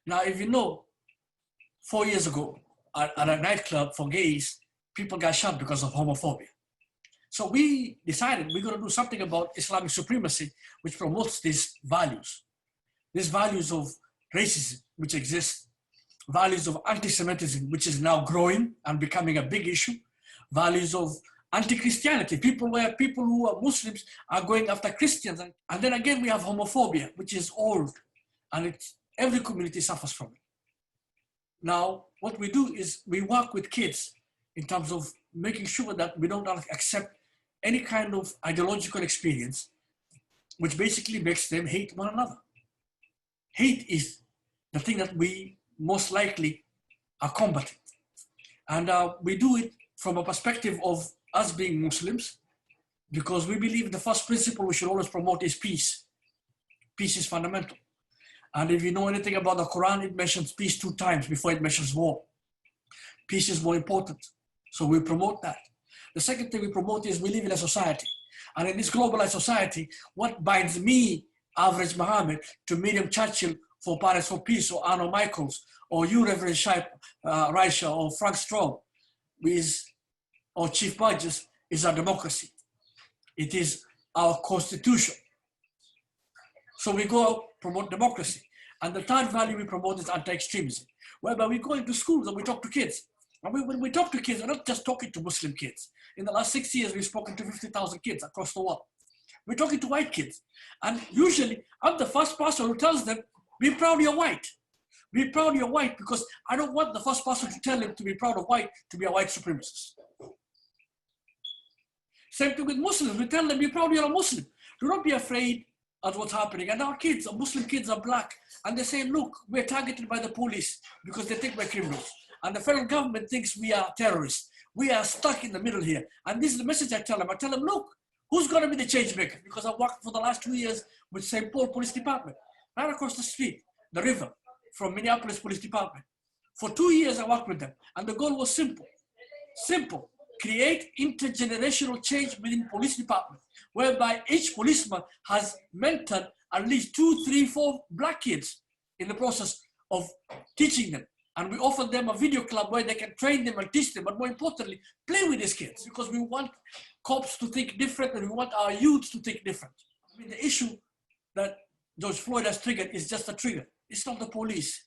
Now, if you know, 4 years ago at a nightclub for gays, people got shot because of homophobia. So we decided we're going to do something about Islamic supremacy, which promotes these values of racism, which exist, values of anti-Semitism, which is now growing and becoming a big issue, values of anti-Christianity, people who are Muslims are going after Christians. And then again, we have homophobia, which is old, and every community suffers from it. Now, what we do is we work with kids in terms of making sure that we don't accept any kind of ideological experience, which basically makes them hate one another. Hate is the thing that we most likely are combating. And we do it from a perspective of us being Muslims, because we believe the first principle we should always promote is peace. Peace is fundamental. And if you know anything about the Quran, it mentions peace 2 times before it mentions war. Peace is more important. So we promote that. The second thing we promote is we live in a society. And in this globalized society, what binds me, average Mohamed, to Miriam Churchill for Paris for Peace, or Arno Michaels, or you, Reverend Raisha, or Frank Strong, or Chief Burgess, is our democracy. It is our constitution. So we go promote democracy. And the third value we promote is anti-extremism, whereby we go into schools and we talk to kids. And when we talk to kids, we're not just talking to Muslim kids. In the last 6 years, we've spoken to 50,000 kids across the world. We're talking to white kids. And usually, I'm the first person who tells them, be proud you're white. Be proud you're white, because I don't want the first person to tell him to be proud of white to be a white supremacist. Same thing with Muslims. We tell them, be proud you're a Muslim. Do not be afraid of what's happening. And our kids, our Muslim kids, are black. And they say, look, we're targeted by the police because they think we're criminals. And the federal government thinks we are terrorists. We are stuck in the middle here. And this is the message I tell them. I tell them, look, who's going to be the change maker? Because I've worked for the last 2 years with St. Paul Police Department, right across the street, the river, from Minneapolis Police Department. For 2 years, I worked with them. And the goal was simple. Simple. Create intergenerational change within police department, whereby each policeman has mentored at least 2, 3, 4 black kids in the process of teaching them. And we offer them a video club where they can train them and teach them, but more importantly, play with these kids, because we want cops to think different and we want our youths to think different. I mean, the issue that George Floyd has triggered is just a trigger. It's not the police.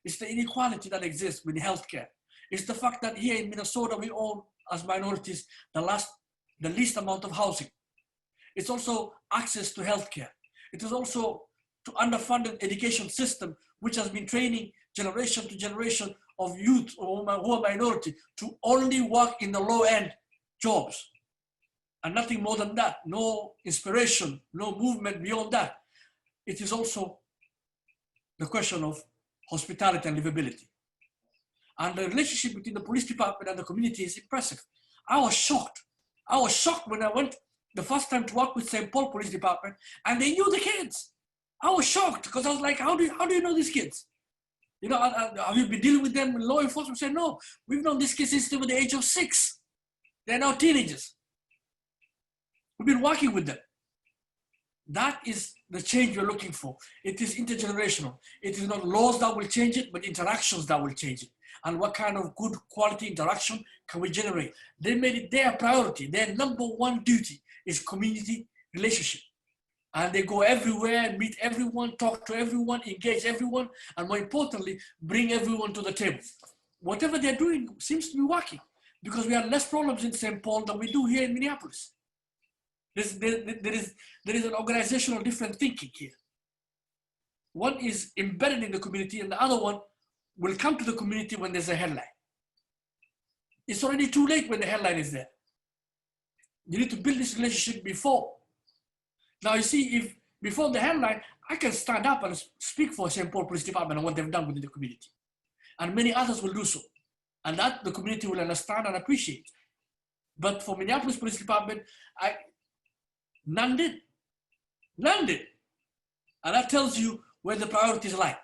It's the inequality that exists with healthcare. It's the fact that here in Minnesota, we own, as minorities, the least amount of housing. It's also access to healthcare. It is also to underfunded education system, which has been training generation to generation of youth who are minority to only work in the low-end jobs. And nothing more than that. No inspiration, no movement beyond that. It is also the question of hospitality and livability. And the relationship between the police department and the community is impressive. I was shocked. I was shocked when I went the first time to work with St. Paul Police Department, and they knew the kids. I was shocked because I was like, how do you know these kids? You know, have you been dealing with them in law enforcement? Said, no, we've known these kids since they were the age of 6. They're now teenagers. We've been working with them. That is the change we're looking for. It is intergenerational. It is not laws that will change it, but interactions that will change it. And what kind of good quality interaction can we generate? They made it their priority. Their number one duty is community relationship. And they go everywhere, meet everyone, talk to everyone, engage everyone, and more importantly, bring everyone to the table. Whatever they're doing seems to be working, because we have less problems in St. Paul than we do here in Minneapolis. There is an organizational different thinking here. One is embedded in the community, and the other one will come to the community when there's a headline. It's already too late when the headline is there. You need to build this relationship before. Now you see, if before the headline, I can stand up and speak for St. Paul Police Department and what they've done within the community. And many others will do so. And that the community will understand and appreciate. But for Minneapolis Police Department, none did. None did. And that tells you where the priorities lie.